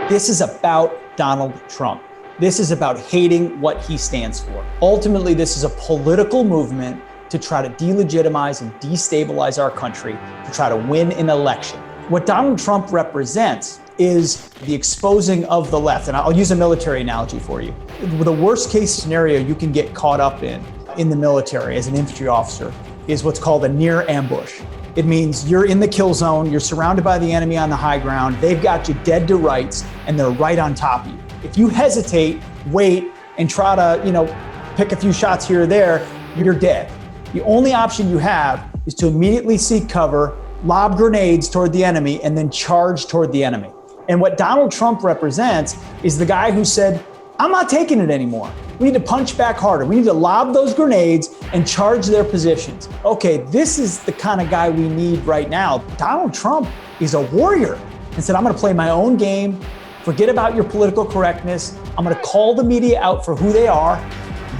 This is about Donald Trump. This is about hating what he stands for. Ultimately, this is a political movement to try to delegitimize and destabilize our country, to try to win an election. What Donald Trump represents is the exposing of the left. And I'll use a military analogy for you. The worst case scenario you can get caught up in the military as an infantry officer is what's called a near ambush. It means you're in the kill zone, you're surrounded by the enemy on the high ground, they've got you dead to rights, and they're right on top of you. If you hesitate, wait, and try to, pick a few shots here or there, you're dead. The only option you have is to immediately seek cover, lob grenades toward the enemy, and then charge toward the enemy. And what Donald Trump represents is the guy who said, I'm not taking it anymore. We need to punch back harder. We need to lob those grenades and charge their positions. Okay, this is the kind of guy we need right now. Donald Trump is a warrior and said, I'm gonna play my own game. Forget about your political correctness. I'm gonna call the media out for who they are.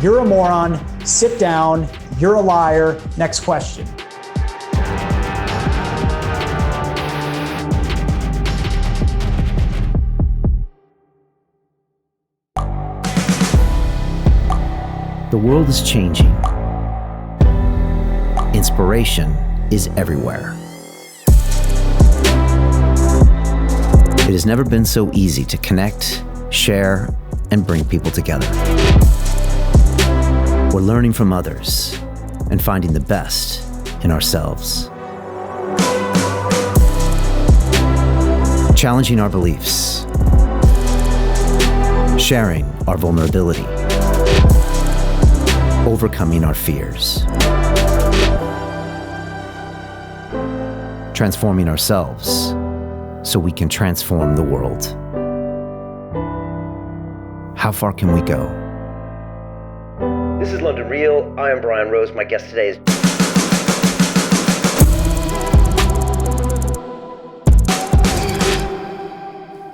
You're a moron, sit down, you're a liar. Next question. The world is changing. Inspiration is everywhere. It has never been so easy to connect, share, and bring people together. We're learning from others and finding the best in ourselves. Challenging our beliefs. Sharing our vulnerability. Overcoming our fears. Transforming ourselves so we can transform the world. How far can we go? This is London Real. I am Brian Rose. My guest today is...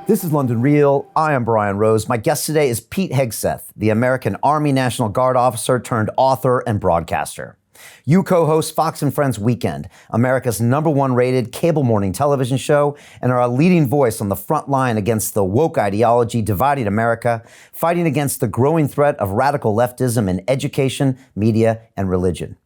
This is London Real. I am Brian Rose. My guest today is Pete Hegseth, the American Army National Guard officer turned author and broadcaster. You co-host Fox and Friends Weekend, America's #1 rated cable morning television show, and are a leading voice on the front line against the woke ideology dividing America, fighting against the growing threat of radical leftism in education, media, and religion.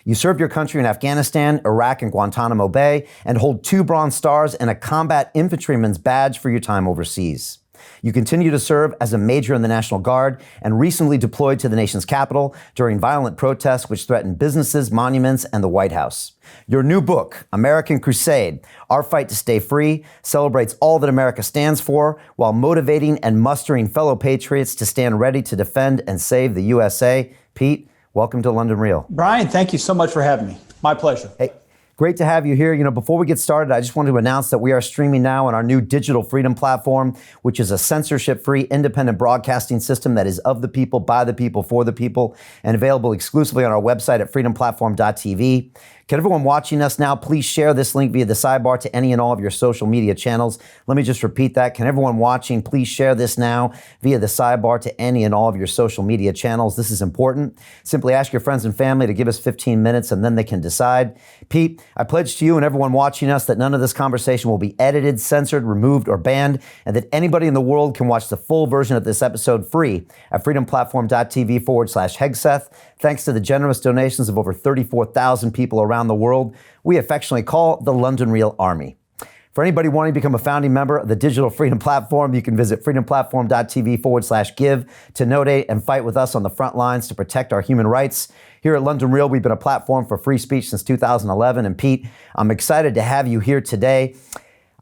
You served your country in Afghanistan, Iraq, and Guantanamo Bay, and hold 2 Bronze Stars and a Combat Infantryman's badge for your time overseas. You continue to serve as a major in the National Guard and recently deployed to the nation's capital during violent protests which threatened businesses, monuments, and the White House. Your new book, American Crusade, Our Fight to Stay Free, celebrates all that America stands for while motivating and mustering fellow patriots to stand ready to defend and save the USA. Pete, welcome to London Real. Brian, thank you so much for having me. My pleasure. Hey, great to have you here. Before we get started, I just wanted to announce that we are streaming now on our new Digital Freedom platform, which is a censorship-free, independent broadcasting system that is of the people, by the people, for the people, and available exclusively on our website at freedomplatform.tv. Can everyone watching us now please share this link via the sidebar to any and all of your social media channels? Let me just repeat that. Can everyone watching please share this now via the sidebar to any and all of your social media channels? This is important. Simply ask your friends and family to give us 15 minutes and then they can decide. Pete, I pledge to you and everyone watching us that none of this conversation will be edited, censored, removed, or banned, and that anybody in the world can watch the full version of this episode free at freedomplatform.tv/Hegseth. Thanks to the generous donations of over 34,000 people around the world, we affectionately call the London Real Army. For anybody wanting to become a founding member of the Digital Freedom Platform, you can visit freedomplatform.tv/give to donate and fight with us on the front lines to protect our human rights. Here at London Real, we've been a platform for free speech since 2011. And Pete, I'm excited to have you here today.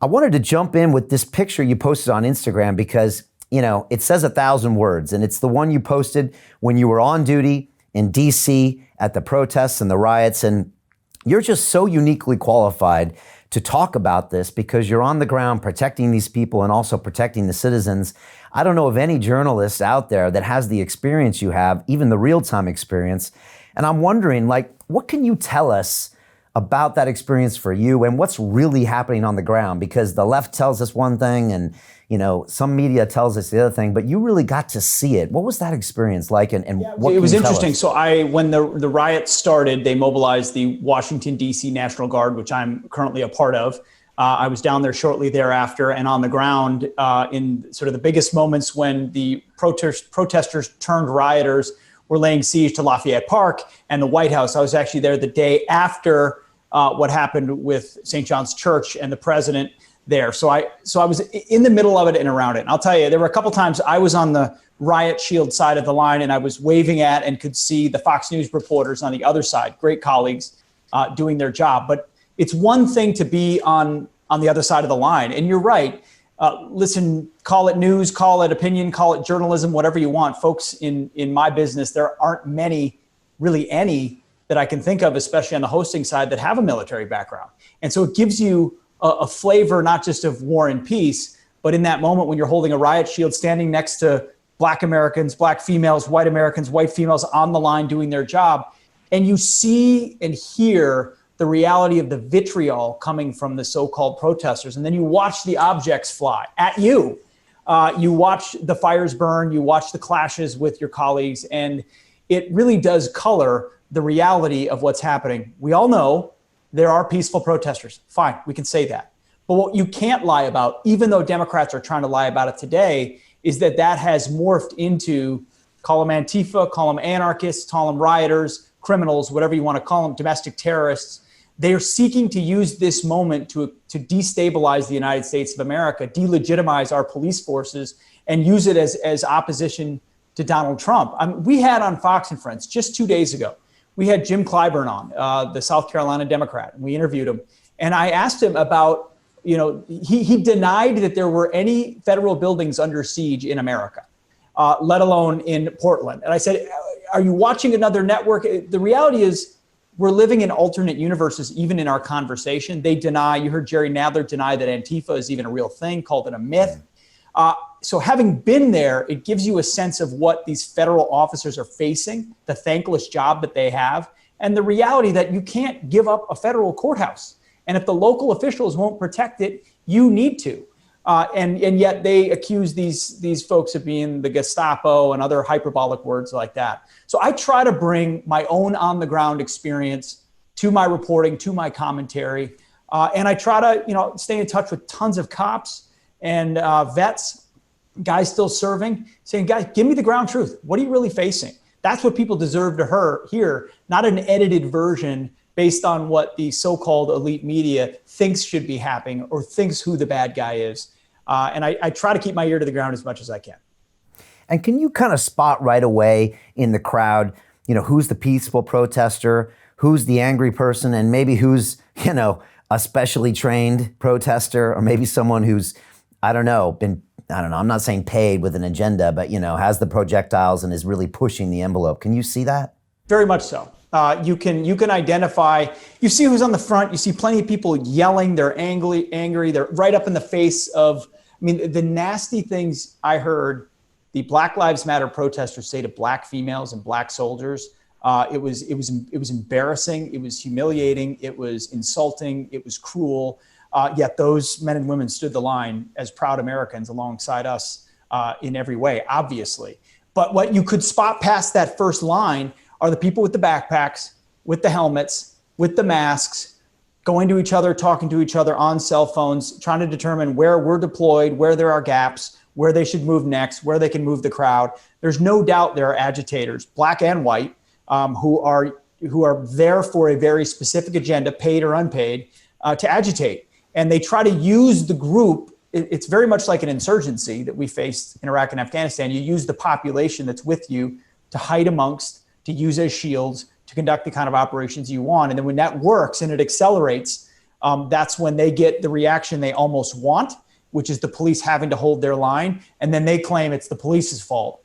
I wanted to jump in with this picture you posted on Instagram because, it says 1,000 words, and it's the one you posted when you were on duty in DC at the protests and the riots. And you're just so uniquely qualified to talk about this because you're on the ground protecting these people and also protecting the citizens. I don't know of any journalist out there that has the experience you have, even the real-time experience. And I'm wondering, what can you tell us about that experience for you and what's really happening on the ground? Because the left tells us one thing and some media tells us the other thing, but you really got to see it. What was that experience like, and what it was interesting. So when the riots started, they mobilized the Washington, D.C. National Guard, which I'm currently a part of. I was down there shortly thereafter and on the ground in sort of the biggest moments when the protesters turned rioters were laying siege to Lafayette Park and the White House. I was actually there the day after what happened with St. John's Church and the president there. So I was in the middle of it and around it. And I'll tell you, there were a couple times I was on the riot shield side of the line and I was waving at and could see the Fox News reporters on the other side, great colleagues doing their job. But it's one thing to be on the other side of the line. And you're right. Listen, call it news, call it opinion, call it journalism, whatever you want. Folks, in my business, there aren't many, really any, that I can think of, especially on the hosting side, that have a military background. And so it gives you a flavor, not just of war and peace, but in that moment when you're holding a riot shield, standing next to Black Americans, Black females, white Americans, white females on the line doing their job. And you see and hear the reality of the vitriol coming from the so-called protesters. And then you watch the objects fly at you. You watch the fires burn, you watch the clashes with your colleagues, and it really does color the reality of what's happening. We all know there are peaceful protesters. Fine, we can say that. But what you can't lie about, even though Democrats are trying to lie about it today, is that has morphed into, call them Antifa, call them anarchists, call them rioters, criminals, whatever you want to call them, domestic terrorists. They are seeking to use this moment to destabilize the United States of America, delegitimize our police forces, and use it as opposition to Donald Trump. We had on Fox and Friends just 2 days ago, we had Jim Clyburn on, the South Carolina Democrat, and we interviewed him. And I asked him about, he denied that there were any federal buildings under siege in America, let alone in Portland. And I said, are you watching another network? The reality is, we're living in alternate universes, even in our conversation. They deny, you heard Jerry Nadler deny that Antifa is even a real thing, called it a myth. So having been there, it gives you a sense of what these federal officers are facing, the thankless job that they have, and the reality that you can't give up a federal courthouse. And if the local officials won't protect it, you need to. And yet they accuse these folks of being the Gestapo and other hyperbolic words like that. So I try to bring my own on the ground experience to my reporting, to my commentary. And I try to, stay in touch with tons of cops and vets, guys still serving, saying, guys, give me the ground truth. What are you really facing? That's what people deserve to hear, not an edited version based on what the so-called elite media thinks should be happening or thinks who the bad guy is. And I try to keep my ear to the ground as much as I can. And can you kind of spot right away in the crowd, who's the peaceful protester, who's the angry person, and maybe who's, a specially trained protester, or maybe someone who's, I'm not saying paid with an agenda, but, has the projectiles and is really pushing the envelope. Can you see that? Very much so. You can identify, you see who's on the front, you see plenty of people yelling, they're angry, they're right up in the face of, the nasty things I heard the Black Lives Matter protesters say to Black females and Black soldiers. It was embarrassing, it was humiliating, it was insulting, it was cruel. Yet those men and women stood the line as proud Americans alongside us in every way, obviously. But what you could spot past that first line are the people with the backpacks, with the helmets, with the masks, going to each other, talking to each other on cell phones, trying to determine where we're deployed, where there are gaps, where they should move next, where they can move the crowd. There's no doubt there are agitators, Black and white, who are there for a very specific agenda, paid or unpaid, to agitate. And they try to use the group. It's very much like an insurgency that we faced in Iraq and Afghanistan. You use the population that's with you to hide amongst, to use as shields, to conduct the kind of operations you want. And then when that works and it accelerates, that's when they get the reaction they almost want, which is the police having to hold their line. And then they claim it's the police's fault,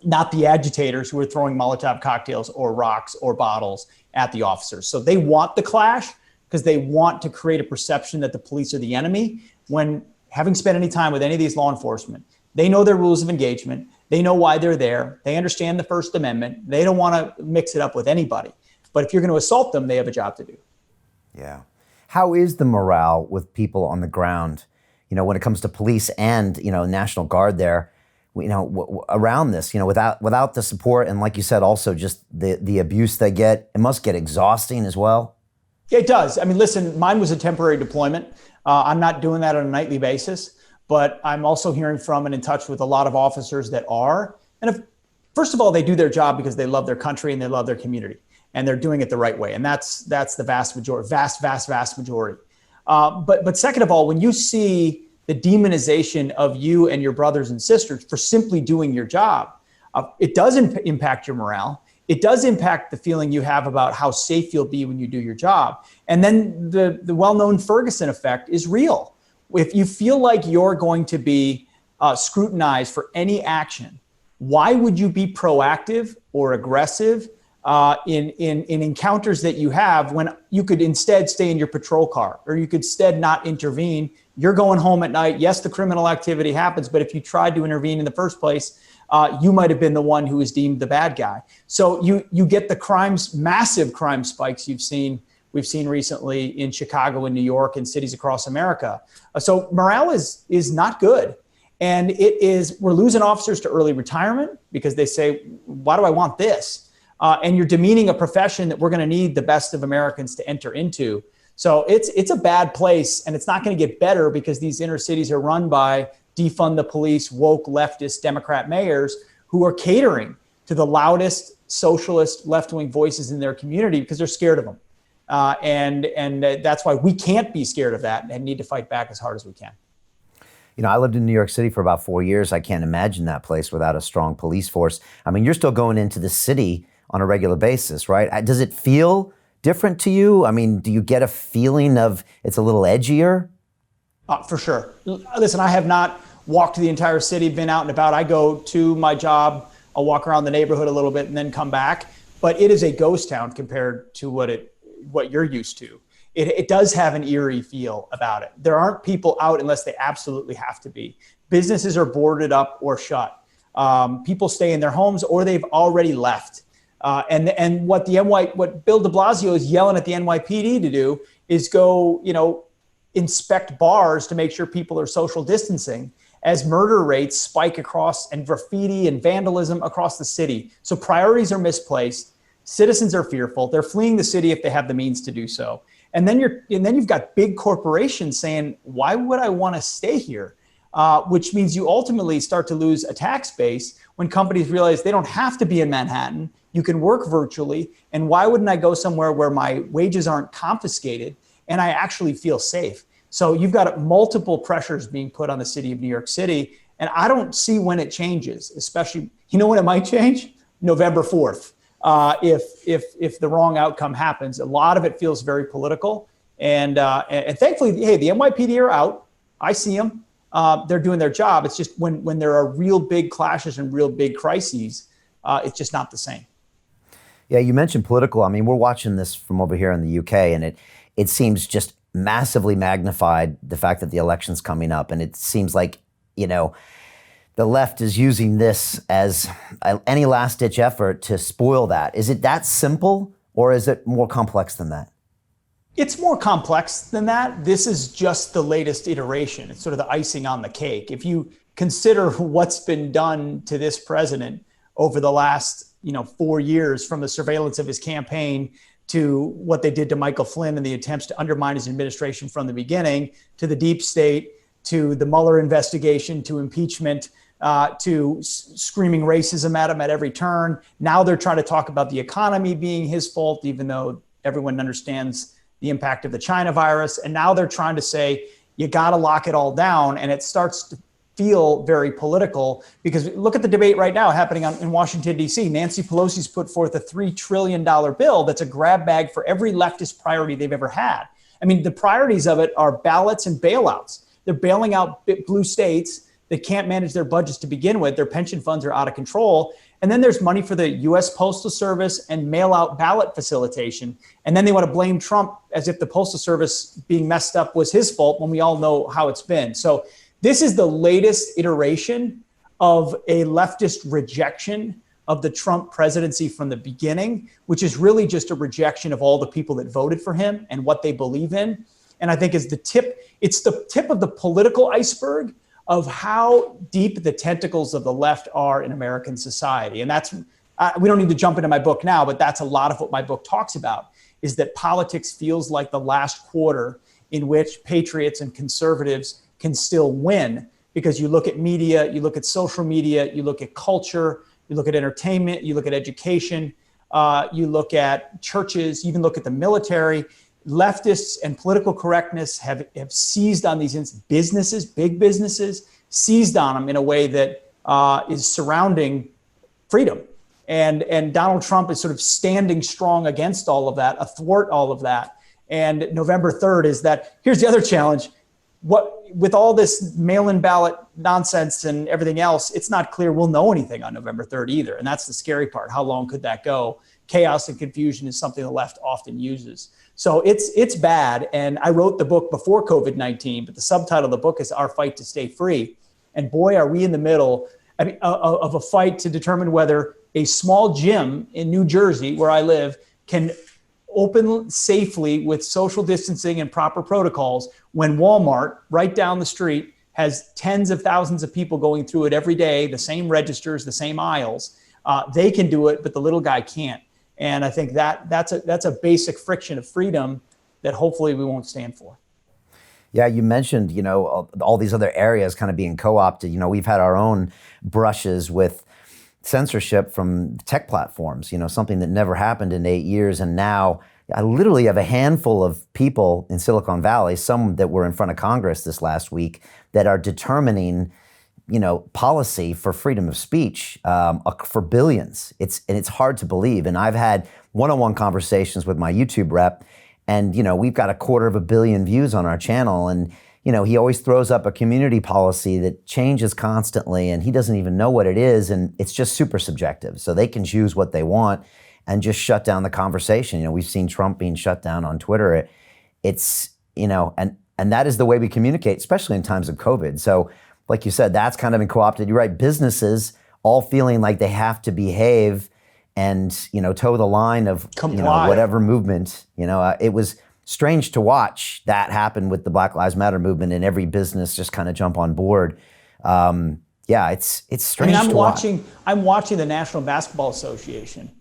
not the agitators who are throwing Molotov cocktails or rocks or bottles at the officers. So they want the clash because they want to create a perception that the police are the enemy, when, having spent any time with any of these law enforcement, they know their rules of engagement. They know why they're there. They understand the First Amendment. They don't want to mix it up with anybody. But if you're going to assault them, they have a job to do. Yeah. How is the morale with people on the ground, when it comes to police and, National Guard there, around this, without the support and, like you said, also just the abuse they get? It must get exhausting as well. It does. I mean, listen, mine was a temporary deployment. I'm not doing that on a nightly basis, but I'm also hearing from and in touch with a lot of officers that are. And first of all, they do their job because they love their country and they love their community, and they're doing it the right way. And that's the vast majority, vast majority. But second of all, when you see the demonization of you and your brothers and sisters for simply doing your job, it does impact your morale. It does impact the feeling you have about how safe you'll be when you do your job. And then the well-known Ferguson effect is real. If you feel like you're going to be scrutinized for any action, why would you be proactive or aggressive in encounters that you have when you could instead stay in your patrol car, or you could instead not intervene? You're going home at night. Yes, the criminal activity happens, but if you tried to intervene in the first place, you might have been the one who was deemed the bad guy. So you get the massive crime spikes we've seen recently in Chicago and New York and cities across America. So morale is not good. And we're losing officers to early retirement because they say, why do I want this? And you're demeaning a profession that we're going to need the best of Americans to enter into. So it's a bad place, and it's not going to get better because these inner cities are run by defund the police, woke leftist Democrat mayors who are catering to the loudest socialist left-wing voices in their community because they're scared of them. And that's why we can't be scared of that and need to fight back as hard as we can. You know, I lived in New York City for about 4 years. I can't imagine that place without a strong police force. I mean, you're still going into the city on a regular basis, right? Does it feel different to you? I mean, do you get a feeling of it's a little edgier? For sure. Listen, I have not walked the entire city, been out and about. I go to my job, I'll walk around the neighborhood a little bit and then come back. But it is a ghost town compared to what you're used to. It does have an eerie feel about it. There aren't people out unless they absolutely have to be. Businesses are boarded up or shut. People stay in their homes or they've already left. And what Bill de Blasio is yelling at the NYPD to do is go, inspect bars to make sure people are social distancing as murder rates spike across and graffiti and vandalism across the city. So priorities are misplaced. Citizens are fearful. They're fleeing the city if they have the means to do so. And then you've got big corporations saying, why would I want to stay here? Which means you ultimately start to lose a tax base when companies realize they don't have to be in Manhattan. You can work virtually. And why wouldn't I go somewhere where my wages aren't confiscated and I actually feel safe? So you've got multiple pressures being put on the city of New York City. And I don't see when it changes, especially, when it might change? November 4th. If the wrong outcome happens. A lot of it feels very political. And thankfully, hey, the NYPD are out. I see them. They're doing their job. It's just when there are real big clashes and real big crises, it's just not the same. Yeah, you mentioned political. I mean, we're watching this from over here in the UK, and it seems just massively magnified, the fact that the election's coming up. And it seems like, the left is using this as any last-ditch effort to spoil that. Is it that simple, or is it more complex than that? It's more complex than that. This is just the latest iteration. It's sort of the icing on the cake. If you consider what's been done to this president over the last 4 years, from the surveillance of his campaign to what they did to Michael Flynn and the attempts to undermine his administration from the beginning, to the deep state, to the Mueller investigation, to impeachment, to screaming racism at him at every turn. Now they're trying to talk about the economy being his fault, even though everyone understands the impact of the China virus. And now they're trying to say, you got to lock it all down. And it starts to feel very political, because look at the debate right now happening in Washington, D.C. Nancy Pelosi's put forth a $3 trillion bill that's a grab bag for every leftist priority they've ever had. I mean, the priorities of it are ballots and bailouts. They're bailing out blue states that can't manage their budgets to begin with. Their pension funds are out of control. And then there's money for the U.S. Postal Service and mail-out ballot facilitation. And then they want to blame Trump as if the Postal Service being messed up was his fault, when we all know how it's been. So this is the latest iteration of a leftist rejection of the Trump presidency from the beginning, which is really just a rejection of all the people that voted for him and what they believe in. And I think it's the tip of the political iceberg of how deep the tentacles of the left are in American society. And that's, we don't need to jump into my book now, but that's a lot of what my book talks about, is that politics feels like the last quarter in which patriots and conservatives can still win, because you look at media, you look at social media, you look at culture, you look at entertainment, you look at education, you look at churches, you even look at the military. Leftists and political correctness have seized on these businesses, big businesses, seized on them in a way that is surrounding freedom. And Donald Trump is sort of standing strong against all of that, athwart all of that. And November 3rd is that. Here's the other challenge. With all this mail-in ballot nonsense and everything else, it's not clear we'll know anything on November 3rd either. And that's the scary part. How long could that go? Chaos and confusion is something the left often uses. So it's bad. And I wrote the book before COVID-19, but the subtitle of the book is Our Fight to Stay Free. And boy, are we in the middle of a fight to determine whether a small gym in New Jersey, where I live, can open safely with social distancing and proper protocols when Walmart right down the street has tens of thousands of people going through it every day, the same registers, the same aisles. They can do it, but the little guy can't. And I think that's a basic friction of freedom that hopefully we won't stand for. Yeah, you mentioned, all these other areas kind of being co-opted. We've had our own brushes with censorship from tech platforms, something that never happened in 8 years. And now I literally have a handful of people in Silicon Valley, some that were in front of Congress this last week, that are determining, policy for freedom of speech for billions. It's hard to believe. And I've had one-on-one conversations with my YouTube rep, and, we've got 250 million views on our channel. And, he always throws up a community policy that changes constantly, and he doesn't even know what it is. And it's just super subjective. So they can choose what they want and just shut down the conversation. We've seen Trump being shut down on Twitter. It's, and that is the way we communicate, especially in times of COVID. So like you said, that's kind of been co-opted. You're right, businesses all feeling like they have to behave and, toe the line of, whatever movement. It was strange to watch that happen with the Black Lives Matter movement, and every business just kind of jump on board. It's strange to watch. I'm watching the National Basketball Association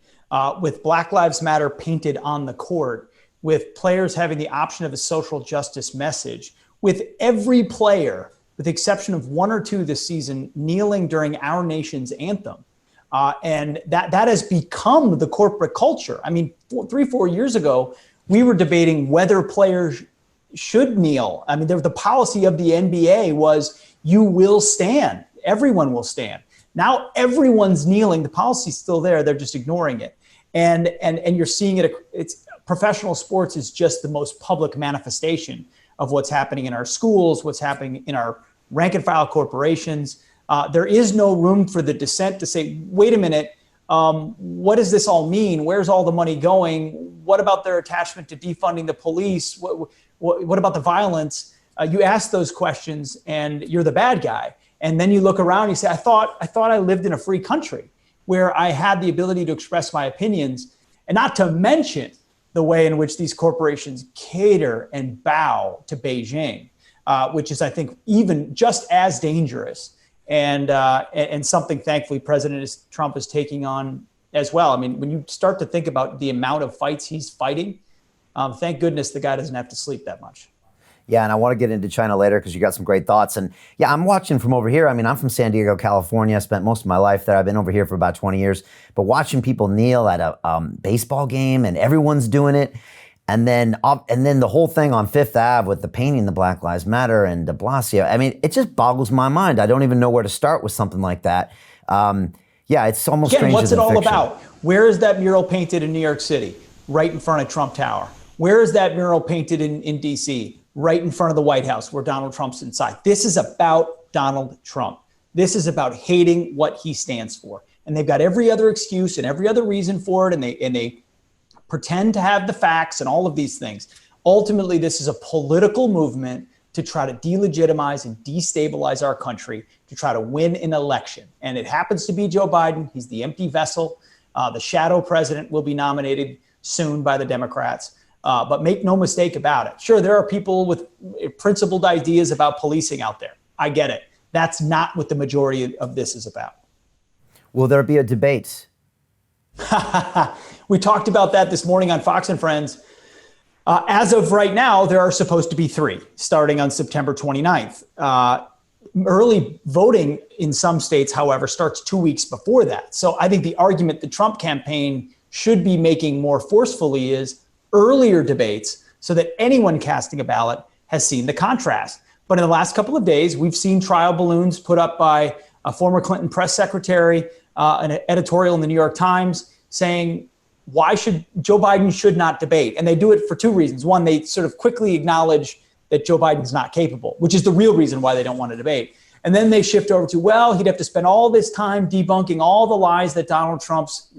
with Black Lives Matter painted on the court, with players having the option of a social justice message, with every player, with the exception of one or two this season, kneeling during our nation's anthem. And that has become the corporate culture. I mean, 3-4 years ago, we were debating whether players should kneel. I mean, the policy of the NBA was you will stand. Everyone will stand. Now everyone's kneeling. The policy's still there. They're just ignoring it. And you're seeing it. It's professional sports is just the most public manifestation of what's happening in our schools, what's happening in our rank and file corporations. There is no room for the dissent to say, wait a minute, what does this all mean? Where's all the money going? What about their attachment to defunding the police? What about the violence? You ask those questions and you're the bad guy. And then you look around and you say, I thought I lived in a free country where I had the ability to express my opinions, and not to mention the way in which these corporations cater and bow to Beijing, which is, I think, even just as dangerous. And something, thankfully, President Trump is taking on as well. I mean, when you start to think about the amount of fights he's fighting, thank goodness the guy doesn't have to sleep that much. Yeah, and I want to get into China later because you got some great thoughts. And yeah, I'm watching from over here. I mean, I'm from San Diego, California. I spent most of my life there. I've been over here for about 20 years. But watching people kneel at a baseball game, and everyone's doing it. And then the whole thing on Fifth Ave with the painting the Black Lives Matter and de Blasio. I mean, it just boggles my mind. I don't even know where to start with something like that. It's almost Again, stranger what's it than all fiction. about? Where is that mural painted in New York City? Right in front of Trump Tower. Where is that mural painted in D.C.? Right in front of the White House where Donald Trump's inside. This is about Donald Trump. This is about hating what he stands for. And they've got every other excuse and every other reason for it. And they pretend to have the facts and all of these things. Ultimately, this is a political movement to try to delegitimize and destabilize our country, to try to win an election. And it happens to be Joe Biden. He's the empty vessel. The shadow president will be nominated soon by the Democrats. But make no mistake about it. Sure, there are people with principled ideas about policing out there. I get it. That's not what the majority of this is about. Will there be a debate? We talked about that this morning on Fox and Friends. As of right now, there are supposed to be 3 starting on September 29th. Early voting in some states, however, starts 2 weeks before that. So I think the argument the Trump campaign should be making more forcefully is earlier debates so that anyone casting a ballot has seen the contrast. But in the last couple of days, we've seen trial balloons put up by a former Clinton press secretary, an editorial in the New York Times saying, Joe Biden should not debate. And they do it for 2 reasons. One, they sort of quickly acknowledge that Joe Biden's not capable, which is the real reason why they don't want to debate. And then they shift over to, well, he'd have to spend all this time debunking all the lies that Donald Trump's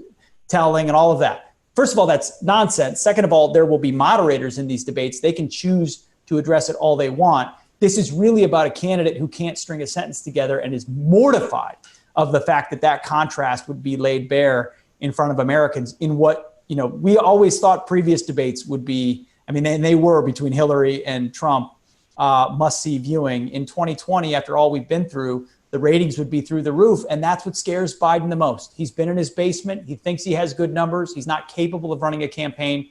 telling and all of that. First of all, that's nonsense. Second of all, there will be moderators in these debates. They can choose to address it all they want. This is really about a candidate who can't string a sentence together and is mortified of the fact that that contrast would be laid bare in front of Americans in what, we always thought previous debates would be, and they were between Hillary and Trump, must-see viewing. In 2020, after all we've been through, the ratings would be through the roof. And that's what scares Biden the most. He's been in his basement. He thinks he has good numbers. He's not capable of running a campaign.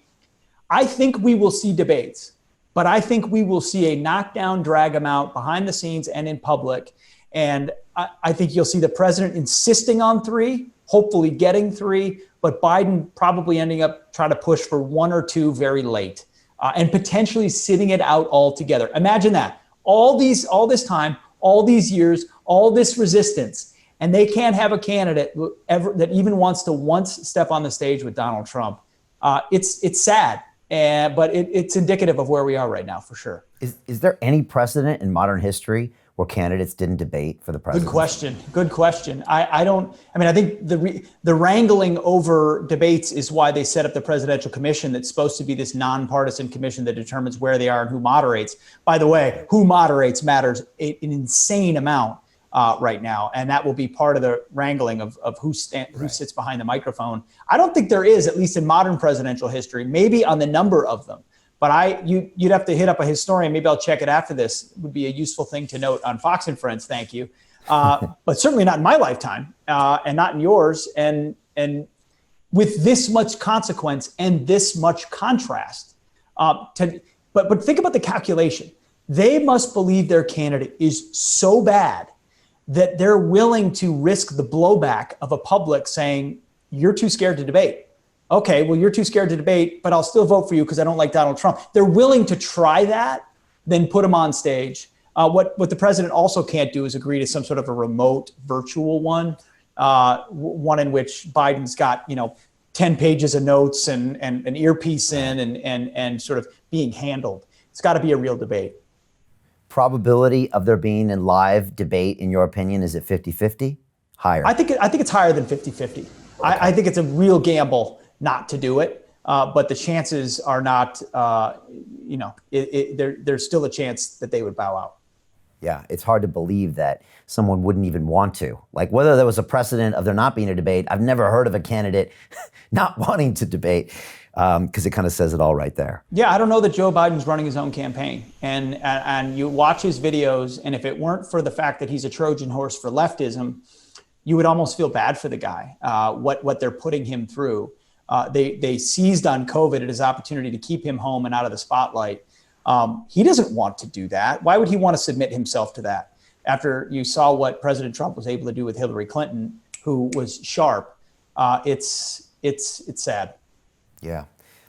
I think we will see debates, but I think we will see a knockdown, drag them out behind the scenes and in public. And I think you'll see the president insisting on 3, hopefully getting 3, but Biden probably ending up trying to push for 1 or 2 very late. And potentially sitting it out altogether. Imagine that. All this time, all these years, all this resistance, and they can't have a candidate that even wants to once step on the stage with Donald Trump. It's sad, but it's indicative of where we are right now, for sure. Is there any precedent in modern history where candidates didn't debate for the presidency? Good question. I think the wrangling over debates is why they set up the presidential commission that's supposed to be this nonpartisan commission that determines where they are and who moderates. By the way, who moderates matters an insane amount right now. And that will be part of the wrangling of who sits behind the microphone. I don't think there is, at least in modern presidential history, maybe on the number of them. But you'd have to hit up a historian. Maybe I'll check it after this. Would be a useful thing to note on Fox and Friends. Thank you. But certainly not in my lifetime and not in yours. And with this much consequence and this much contrast. But think about the calculation. They must believe their candidate is so bad that they're willing to risk the blowback of a public saying, you're too scared to debate. Okay, well, you're too scared to debate, but I'll still vote for you because I don't like Donald Trump. They're willing to try that, then put him on stage. What the president also can't do is agree to some sort of a remote virtual one in which Biden's got 10 pages of notes and an earpiece in and sort of being handled. It's got to be a real debate. Probability of there being a live debate, in your opinion, is it 50-50? Higher? I think it's higher than 50-50. Okay. I think it's a real gamble not to do it, but the chances are not, there's still a chance that they would bow out. Yeah, it's hard to believe that someone wouldn't even want to. Like, whether there was a precedent of there not being a debate, I've never heard of a candidate not wanting to debate, because it kind of says it all right there. Yeah, I don't know that Joe Biden's running his own campaign. And you watch his videos, and if it weren't for the fact that he's a Trojan horse for leftism, you would almost feel bad for the guy, what they're putting him through. They seized on COVID at his opportunity to keep him home and out of the spotlight. He doesn't want to do that. Why would he want to submit himself to that? After you saw what President Trump was able to do with Hillary Clinton, who was sharp, it's sad. Yeah.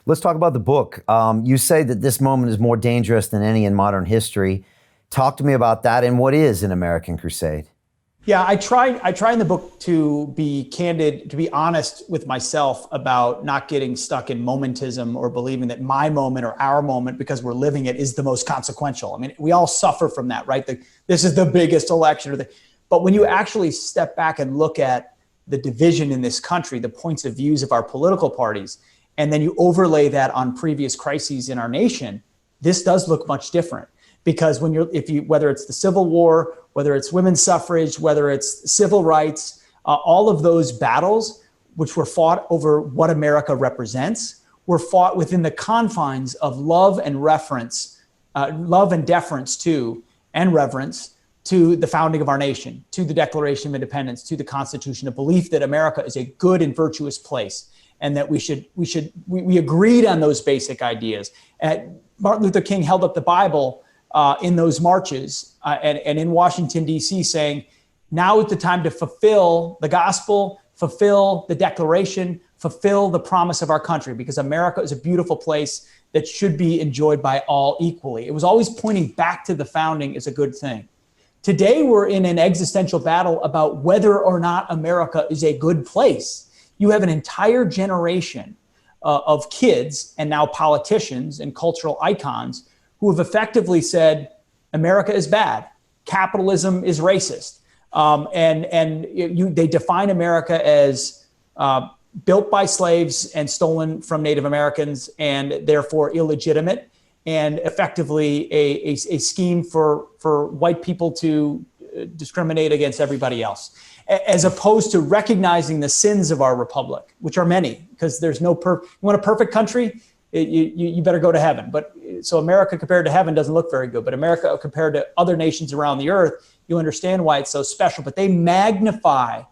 Let's talk about the book. You say that this moment is more dangerous than any in modern history. Talk to me about that and what is an American crusade? Yeah, I try in the book to be candid, to be honest with myself about not getting stuck in momentism or believing that my moment or our moment, because we're living it, is the most consequential. I mean, we all suffer from that, right? This is the biggest election. But when you actually step back and look at the division in this country, the points of views of our political parties, and then you overlay that on previous crises in our nation, this does look much different. Because whether it's the Civil War, whether it's women's suffrage, whether it's civil rights, all of those battles, which were fought over what America represents, were fought within the confines of love and deference to, and reverence to the founding of our nation, to the Declaration of Independence, to the Constitution, a belief that America is a good and virtuous place. and that we agreed on those basic ideas. Martin Luther King held up the Bible in those marches and in Washington, D.C., saying, now is the time to fulfill the gospel, fulfill the Declaration, fulfill the promise of our country, because America is a beautiful place that should be enjoyed by all equally. It was always pointing back to the founding as a good thing. Today, we're in an existential battle about whether or not America is a good place. You have an entire generation of kids and now politicians and cultural icons who have effectively said, America is bad, capitalism is racist. They define America as built by slaves and stolen from Native Americans, and therefore illegitimate, and effectively a scheme for white people to discriminate against everybody else, as opposed to recognizing the sins of our republic, which are many, because there's no you want a perfect country, you better go to heaven. But so America compared to heaven doesn't look very good, but America compared to other nations around the earth, you understand why it's so special. But they magnify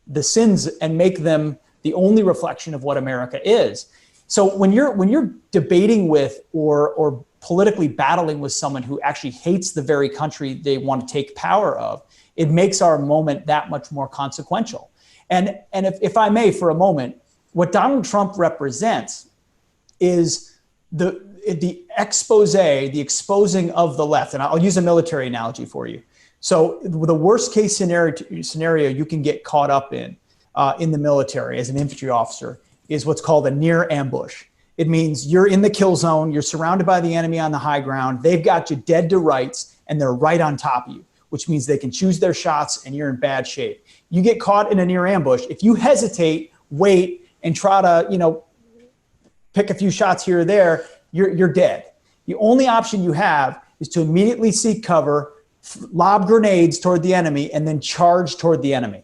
the sins and make them the only reflection of what America is. So when you're debating with or politically battling with someone who actually hates the very country they want to take power of, it makes our moment that much more consequential. And if I may, for a moment, what Donald Trump represents is the exposing of the left. And I'll use a military analogy for you. So the worst case scenario you can get caught up in the military as an infantry officer is what's called a near ambush. It means you're in the kill zone, you're surrounded by the enemy on the high ground, they've got you dead to rights, and they're right on top of you, which means they can choose their shots and you're in bad shape. You get caught in a near ambush. If you hesitate, wait, and try to, pick a few shots here or there, you're dead. The only option you have is to immediately seek cover, lob grenades toward the enemy, and then charge toward the enemy.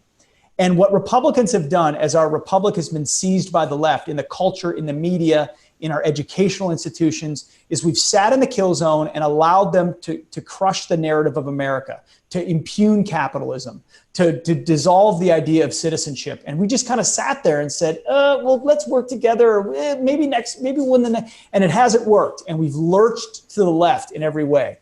And what Republicans have done, as our republic has been seized by the left in the culture, in the media, in our educational institutions, is we've sat in the kill zone and allowed them to crush the narrative of America, to impugn capitalism, to dissolve the idea of citizenship. And we just kind of sat there and said, well, let's work together. Maybe win the next. And it hasn't worked. And we've lurched to the left in every way.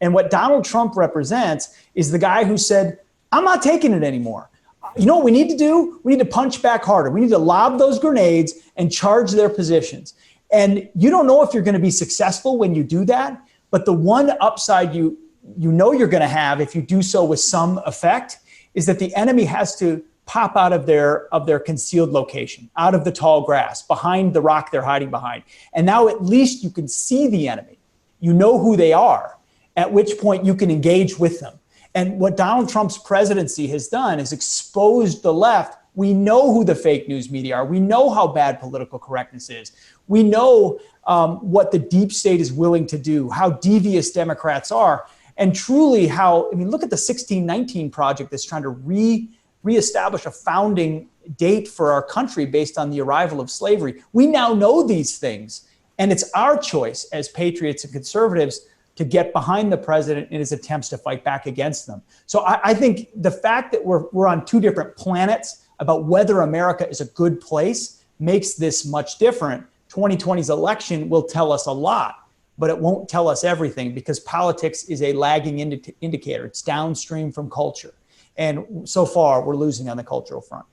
And what Donald Trump represents is the guy who said, I'm not taking it anymore. You know what we need to do? We need to punch back harder. We need to lob those grenades and charge their positions. And you don't know if you're going to be successful when you do that. But the one upside you're going to have if you do so with some effect is that the enemy has to pop out of their concealed location, out of the tall grass, behind the rock they're hiding behind. And now at least you can see the enemy. You know who they are, at which point you can engage with them. And what Donald Trump's presidency has done is exposed the left. We know who the fake news media are. We know how bad political correctness is. We know what the deep state is willing to do, how devious Democrats are, and truly look at the 1619 Project that's trying to reestablish a founding date for our country based on the arrival of slavery. We now know these things, and it's our choice as patriots and conservatives to get behind the president in his attempts to fight back against them. So I think the fact that we're on two different planets about whether America is a good place makes this much different. 2020's election will tell us a lot, but it won't tell us everything, because politics is a lagging indicator. It's downstream from culture. And so far, we're losing on the cultural front.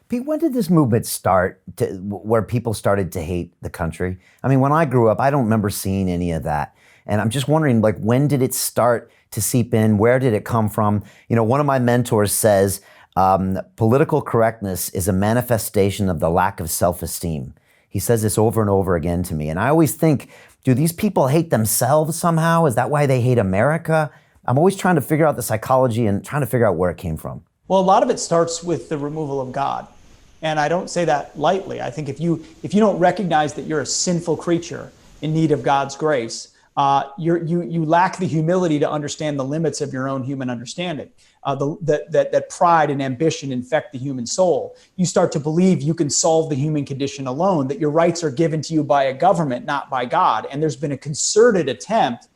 Pete, when did this movement start where people started to hate the country? I mean, when I grew up, I don't remember seeing any of that. And I'm just wondering, when did it start to seep in? Where did it come from? One of my mentors says, political correctness is a manifestation of the lack of self-esteem. He says this over and over again to me. And I always think, do these people hate themselves somehow? Is that why they hate America? I'm always trying to figure out the psychology and trying to figure out where it came from. Well, a lot of it starts with the removal of God. And I don't say that lightly. I think if you don't recognize that you're a sinful creature in need of God's grace, you lack the humility to understand the limits of your own human understanding. That pride and ambition infect the human soul. You start to believe you can solve the human condition alone, that your rights are given to you by a government, not by God. And there's been a concerted attempt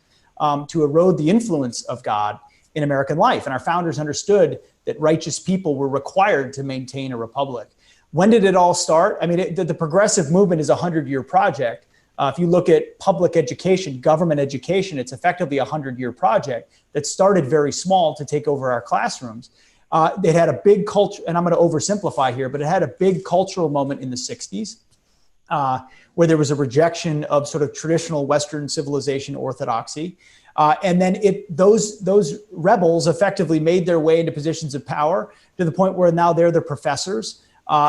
to erode the influence of God in American life. And our founders understood that righteous people were required to maintain a republic. When did it all start? I mean, the progressive movement is a 100-year project. If you look at public education, government education, it's effectively a 100-year project that started very small to take over our classrooms. It had a big culture, and I'm going to oversimplify here, but it had a big cultural moment in the 60s where there was a rejection of sort of traditional Western civilization orthodoxy. And then those rebels effectively made their way into positions of power to the point where now they're the professors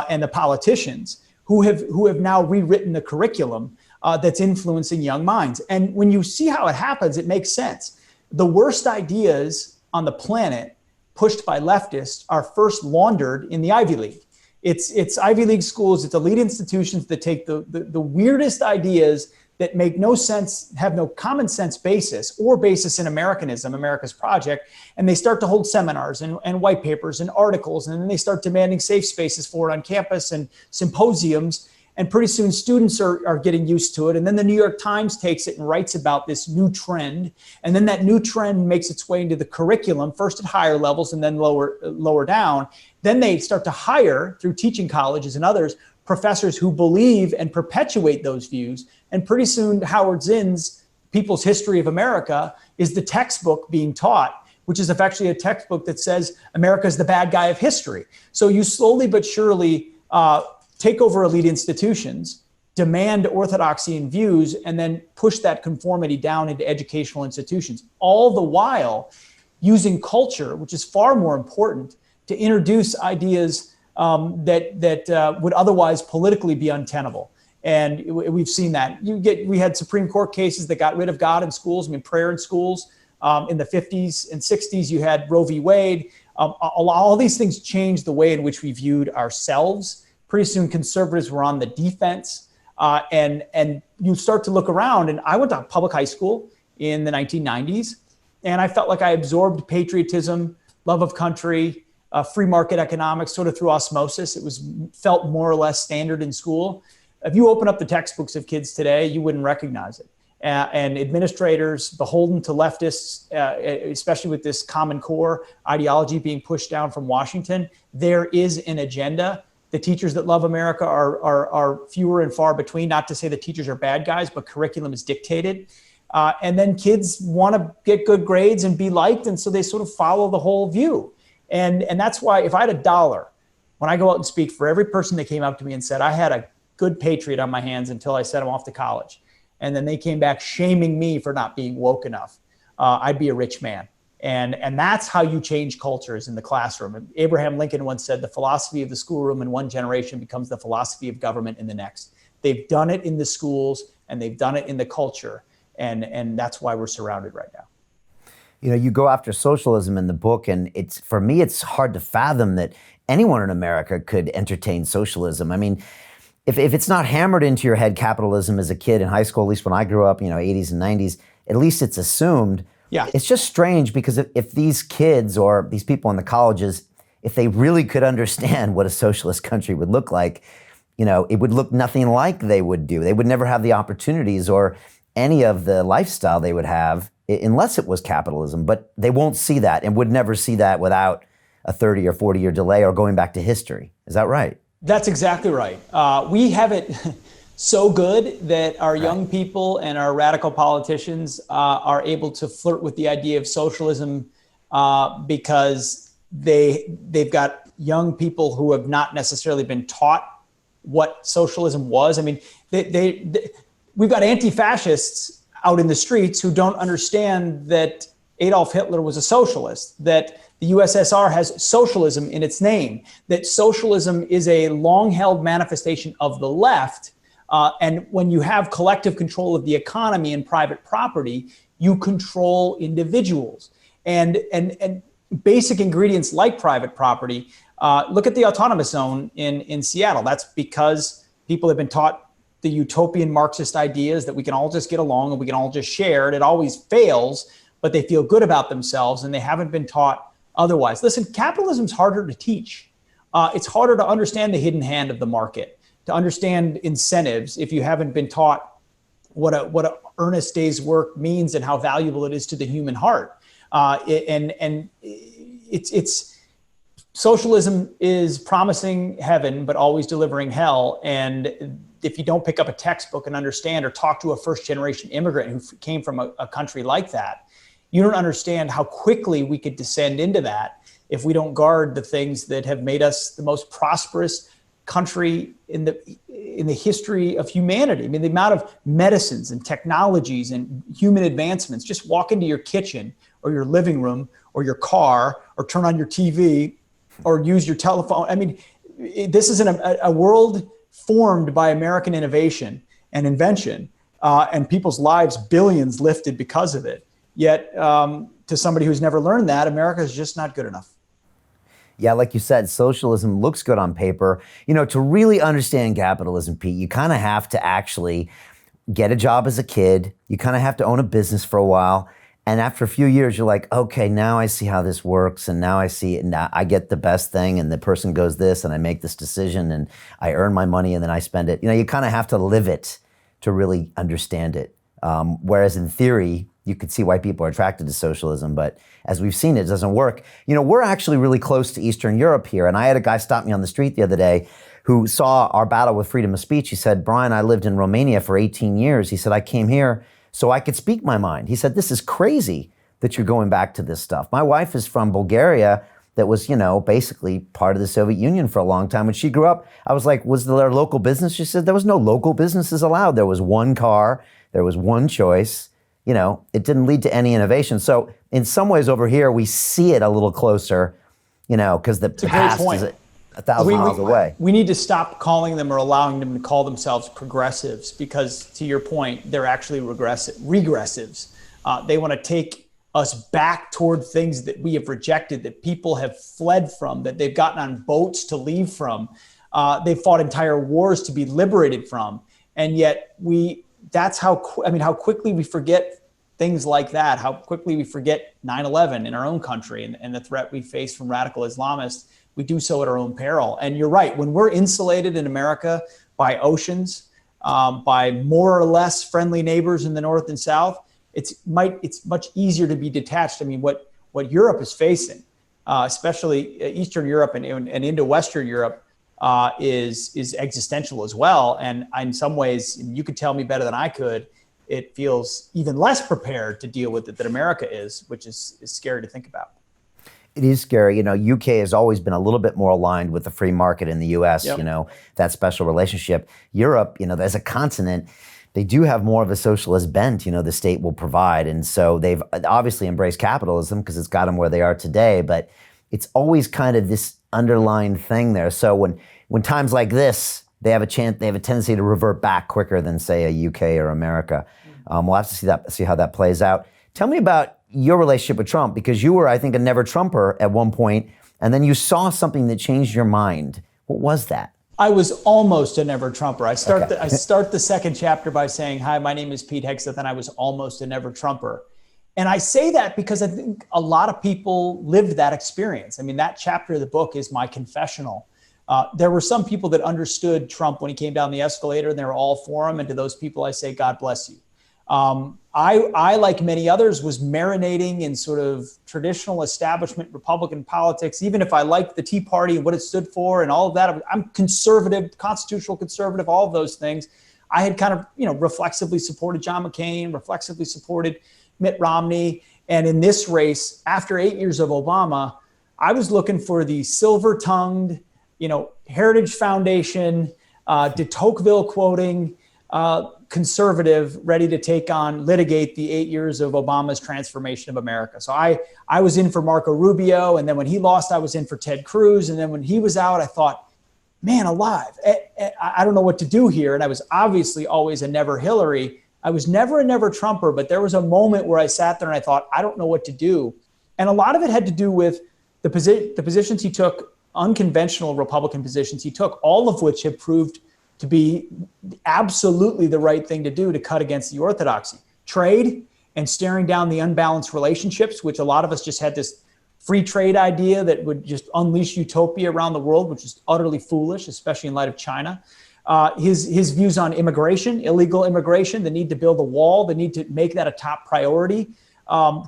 and the politicians who have now rewritten the curriculum that's influencing young minds. And when you see how it happens, it makes sense. The worst ideas on the planet pushed by leftists are first laundered in the Ivy League. It's Ivy League schools, it's elite institutions that take the weirdest ideas that make no sense, have no common sense basis or basis in Americanism, America's project, and they start to hold seminars and white papers and articles, and then they start demanding safe spaces for it on campus and symposiums, and pretty soon students are getting used to it, and then the New York Times takes it and writes about this new trend, and then that new trend makes its way into the curriculum, first at higher levels and then lower down. Then they start to hire, through teaching colleges and others, professors who believe and perpetuate those views. And pretty soon, Howard Zinn's People's History of America is the textbook being taught, which is actually a textbook that says America is the bad guy of history. So you slowly but surely take over elite institutions, demand orthodoxy in views, and then push that conformity down into educational institutions, all the while using culture, which is far more important, to introduce ideas that would otherwise politically be untenable. And we've seen that. We had Supreme Court cases that got rid of God in schools, prayer in schools. In the 50s and 60s, you had Roe v. Wade. All these things changed the way in which we viewed ourselves. Pretty soon, conservatives were on the defense. And you start to look around, and I went to public high school in the 1990s, and I felt like I absorbed patriotism, love of country, free market economics sort of through osmosis. It felt more or less standard in school. If you open up the textbooks of kids today, you wouldn't recognize it. And administrators beholden to leftists, especially with this Common Core ideology being pushed down from Washington, there is an agenda. The teachers that love America are fewer and far between. Not to say the teachers are bad guys, but curriculum is dictated. And then kids want to get good grades and be liked, and so they sort of follow the whole view. And that's why if I had $1, when I go out and speak, for every person that came up to me and said, I had a good patriot on my hands until I sent him off to college, and then they came back shaming me for not being woke enough, I'd be a rich man. And that's how you change cultures in the classroom. Abraham Lincoln once said, the philosophy of the schoolroom in one generation becomes the philosophy of government in the next. They've done it in the schools, and they've done it in the culture. And that's why we're surrounded right now. You know, you go after socialism in the book, and for me, it's hard to fathom that anyone in America could entertain socialism. I mean, if it's not hammered into your head, capitalism as a kid in high school, at least when I grew up, 80s and 90s, at least it's assumed. Yeah. It's just strange because if these kids or these people in the colleges, if they really could understand what a socialist country would look like, it would look nothing like they would do. They would never have the opportunities or any of the lifestyle they would have unless it was capitalism. But they won't see that and would never see that without a 30 or 40 year delay or going back to history. Is that right? That's exactly right. We have it so good that our young people and our radical politicians are able to flirt with the idea of socialism because they've got young people who have not necessarily been taught what socialism was. I mean, we've got anti-fascists out in the streets who don't understand that Adolf Hitler was a socialist, that the USSR has socialism in its name, that socialism is a long-held manifestation of the left. And when you have collective control of the economy and private property, you control individuals. And basic ingredients like private property, look at the autonomous zone in Seattle. That's because people have been taught the utopian Marxist ideas that we can all just get along and we can all just share. And it always fails, but they feel good about themselves and they haven't been taught otherwise. Listen, capitalism's harder to teach. It's harder to understand the hidden hand of the market, to understand incentives if you haven't been taught what a earnest day's work means and how valuable it is to the human heart. And it's socialism is promising heaven, but always delivering hell. And if you don't pick up a textbook and understand or talk to a first generation immigrant who came from a country like that, you don't understand how quickly we could descend into that if we don't guard the things that have made us the most prosperous country in the history of humanity. I mean, the amount of medicines and technologies and human advancements, just walk into your kitchen or your living room or your car or turn on your TV or use your telephone. I mean, this is a world formed by American innovation and invention, and people's lives, billions lifted because of it. Yet, to somebody who's never learned that, America is just not good enough. Yeah, like you said, socialism looks good on paper. You know, to really understand capitalism, Pete, you kind of have to actually get a job as a kid. You kind of have to own a business for a while. And after a few years, you're like, okay, now I see how this works. And now I see it. And I get the best thing. And the person goes this, and I make this decision, and I earn my money, and then I spend it. You know, you kind of have to live it to really understand it. Whereas in theory, you could see why people are attracted to socialism, but as we've seen, it doesn't work. You know, we're actually really close to Eastern Europe here, and I had a guy stop me on the street the other day who saw our battle with freedom of speech. He said, Brian, I lived in Romania for 18 years. He said, I came here so I could speak my mind. He said, this is crazy that you're going back to this stuff. My wife is from Bulgaria that was, you know, basically part of the Soviet Union for a long time. When she grew up, I was like, was there local business? She said, there was no local businesses allowed. There was one car, there was one choice. You know, it didn't lead to any innovation. So in some ways over here, we see it a little closer, you know, because the past is 1,000 miles away. We need to stop calling them or allowing them to call themselves progressives because, to your point, they're actually regressives. They want to take us back toward things that we have rejected, that people have fled from, that they've gotten on boats to leave from. They've fought entire wars to be liberated from. And yet that's how quickly we forget things like that, how quickly we forget 9/11 in our own country and the threat we face from radical Islamists. We do so at our own peril. And you're right, when we're insulated in America by oceans, by more or less friendly neighbors in the north and south, it's much easier to be detached. I mean, what Europe is facing, especially Eastern Europe and into Western Europe, is existential as well. And in some ways, you could tell me better than I could, it feels even less prepared to deal with it than America is, which is scary to think about. It is scary. You know, UK has always been a little bit more aligned with the free market in the US, You know, that special relationship. Europe, you know, as a continent, they do have more of a socialist bent, you know, the state will provide. And so they've obviously embraced capitalism because it's got them where they are today, but it's always kind of this underlying thing there. So when times like this, they have a tendency to revert back quicker than, say, a UK or America. We'll have to see how that plays out. Tell me about your relationship with Trump, because you were, I think, a never Trumper at one point, and then you saw something that changed your mind. What was that? I was almost a never Trumper. I start the second chapter by saying, hi, my name is Pete Hegseth, and I was almost a never Trumper. And I say that because I think a lot of people lived that experience. I mean, that chapter of the book is my confessional. There were some people that understood Trump when he came down the escalator, and they were all for him. And to those people, I say, God bless you. I, like many others, was marinating in sort of traditional establishment Republican politics. Even if I liked the Tea Party and what it stood for and all of that, I'm conservative, constitutional conservative, all of those things. I had kind of, reflexively supported John McCain, reflexively supported Mitt Romney. And in this race, after 8 years of Obama, I was looking for the silver-tongued, Heritage Foundation, de Tocqueville quoting, conservative ready to litigate the 8 years of Obama's transformation of America. So I was in for Marco Rubio. And then when he lost, I was in for Ted Cruz. And then when he was out, I thought, man alive, I don't know what to do here. And I was obviously always a never Hillary. I was never a never Trumper, but there was a moment where I sat there and I thought, I don't know what to do. And a lot of it had to do with the positions he took, unconventional Republican positions he took, all of which have proved to be absolutely the right thing to do to cut against the orthodoxy. Trade and staring down the unbalanced relationships, which a lot of us just had this free trade idea that would just unleash utopia around the world, which is utterly foolish, especially in light of China. His views on immigration, illegal immigration, the need to build a wall, the need to make that a top priority,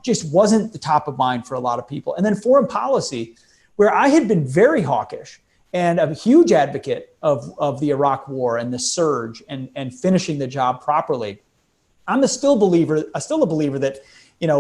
just wasn't the top of mind for a lot of people. And then foreign policy, where I had been very hawkish and a huge advocate of the Iraq War and the surge and finishing the job properly. I'm still a believer that,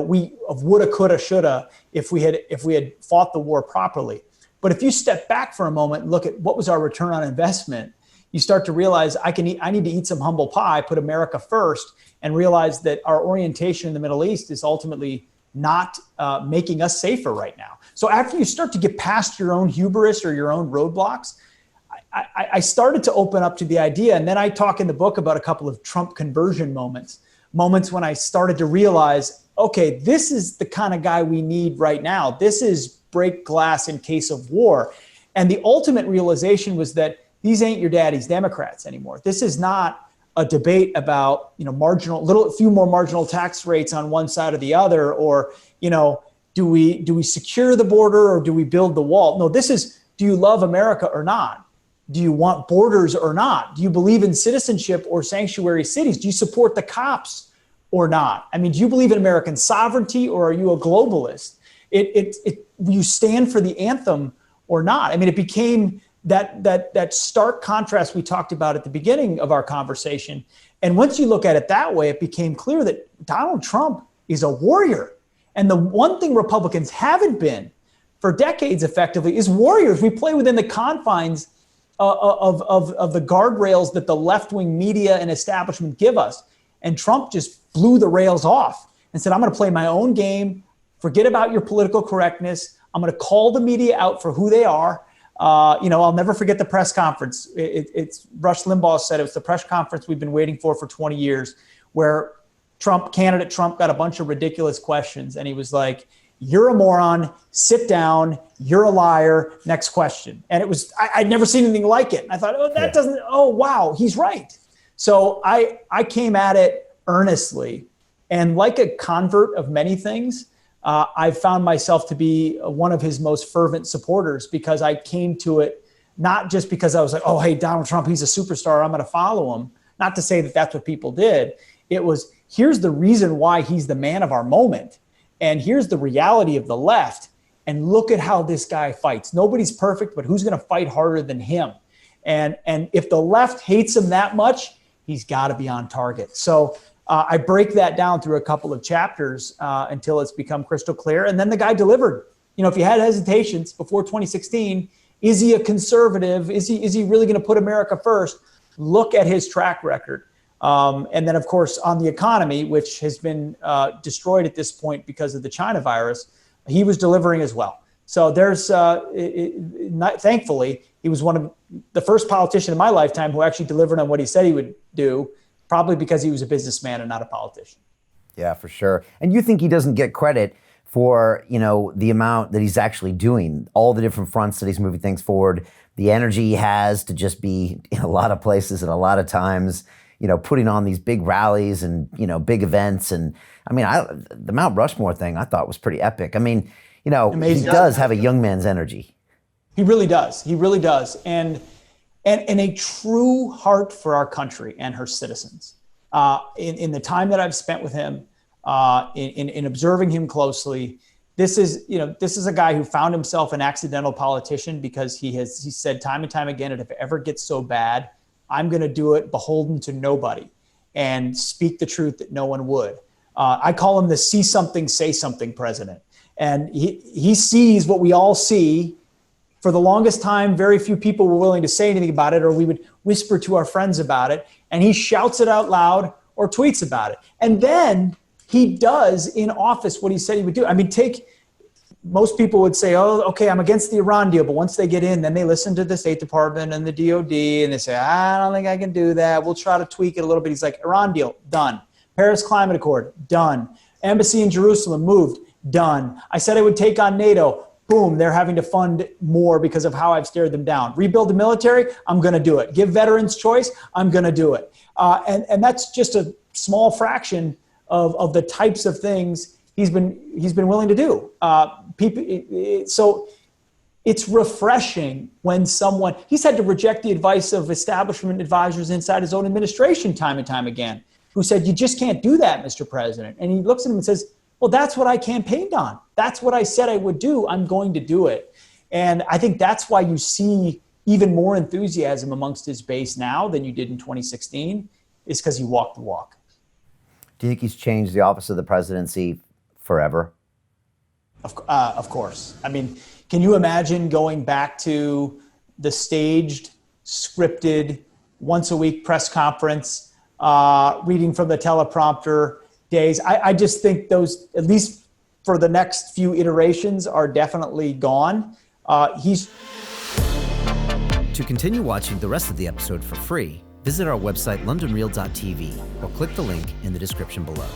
we woulda, coulda, shoulda if we had fought the war properly. But if you step back for a moment and look at what was our return on investment, you start to realize I need to eat some humble pie, put America first, and realize that our orientation in the Middle East is ultimately not making us safer right now. So after you start to get past your own hubris or your own roadblocks, I started to open up to the idea. And then I talk in the book about a couple of Trump conversion moments when I started to realize, okay, this is the kind of guy we need right now. This is break glass in case of war. And the ultimate realization was that these ain't your daddy's Democrats anymore. This is not a debate about, few more marginal tax rates on one side or the other, or, do we secure the border or do we build the wall? No, this is, do you love America or not? Do you want borders or not? Do you believe in citizenship or sanctuary cities? Do you support the cops or not? I mean, do you believe in American sovereignty or are you a globalist? You stand for the anthem or not? I mean, it became that stark contrast we talked about at the beginning of our conversation. And once you look at it that way, it became clear that Donald Trump is a warrior. And the one thing Republicans haven't been for decades effectively is warriors. We play within the confines of the guardrails that the left-wing media and establishment give us. And Trump just blew the rails off and said, I'm going to play my own game. Forget about your political correctness. I'm going to call the media out for who they are. I'll never forget the press conference. It's Rush Limbaugh said it was the press conference we've been waiting for 20 years, where candidate Trump got a bunch of ridiculous questions. And he was like, you're a moron, sit down, you're a liar, next question. And it was, I'd never seen anything like it. And I thought, wow, he's right. So I came at it earnestly. And like a convert of many things, I found myself to be one of his most fervent supporters, because I came to it not just because I was like, oh, hey, Donald Trump, he's a superstar, I'm going to follow him. Not to say that that's what people did. It was, here's the reason why he's the man of our moment. And here's the reality of the left. And look at how this guy fights. Nobody's perfect, but who's going to fight harder than him? And if the left hates him that much, he's got to be on target. So I break that down through a couple of chapters until it's become crystal clear. And then the guy delivered. If you had hesitations before 2016, is he a conservative? Is he really going to put America first? Look at his track record. And then, of course, on the economy, which has been destroyed at this point because of the China virus, he was delivering as well. So there's, thankfully, he was one of the first politician in my lifetime who actually delivered on what he said he would do, probably because he was a businessman and not a politician. Yeah, for sure. And you think he doesn't get credit for, the amount that he's actually doing, all the different fronts that he's moving things forward, the energy he has to just be in a lot of places and a lot of times, putting on these big rallies and, big events. And I mean, the Mount Rushmore thing I thought was pretty epic. I mean, Amazing. He does have a young man's energy. He really does. He really does. And a true heart for our country and her citizens. In the time that I've spent with him, in observing him closely, this is a guy who found himself an accidental politician because he said time and time again, if it ever gets so bad, I'm going to do it beholden to nobody and speak the truth that no one would. I call him the see something, say something president. And he sees what we all see. For the longest time, very few people were willing to say anything about it, or we would whisper to our friends about it. And he shouts it out loud or tweets about it. And then he does in office what he said he would do. I mean, most people would say, oh, okay, I'm against the Iran deal. But once they get in, then they listen to the State Department and the DOD, and they say, I don't think I can do that. We'll try to tweak it a little bit. He's like, Iran deal, done. Paris Climate Accord, done. Embassy in Jerusalem, moved, done. I said I would take on NATO. Boom, they're having to fund more because of how I've stared them down. Rebuild the military, I'm going to do it. Give veterans choice, I'm going to do it. And that's just a small fraction of the types of things he's been willing to do. So it's refreshing when he's had to reject the advice of establishment advisors inside his own administration time and time again, who said, you just can't do that, Mr. President. And he looks at him and says, well, that's what I campaigned on. That's what I said I would do. I'm going to do it. And I think that's why you see even more enthusiasm amongst his base now than you did in 2016, is because he walked the walk. Do you think he's changed the office of the presidency forever? Of course. I mean, can you imagine going back to the staged, scripted, once a week press conference, reading from the teleprompter days? I just think those, at least for the next few iterations, are definitely gone. To continue watching the rest of the episode for free, visit our website londonreal.tv or click the link in the description below.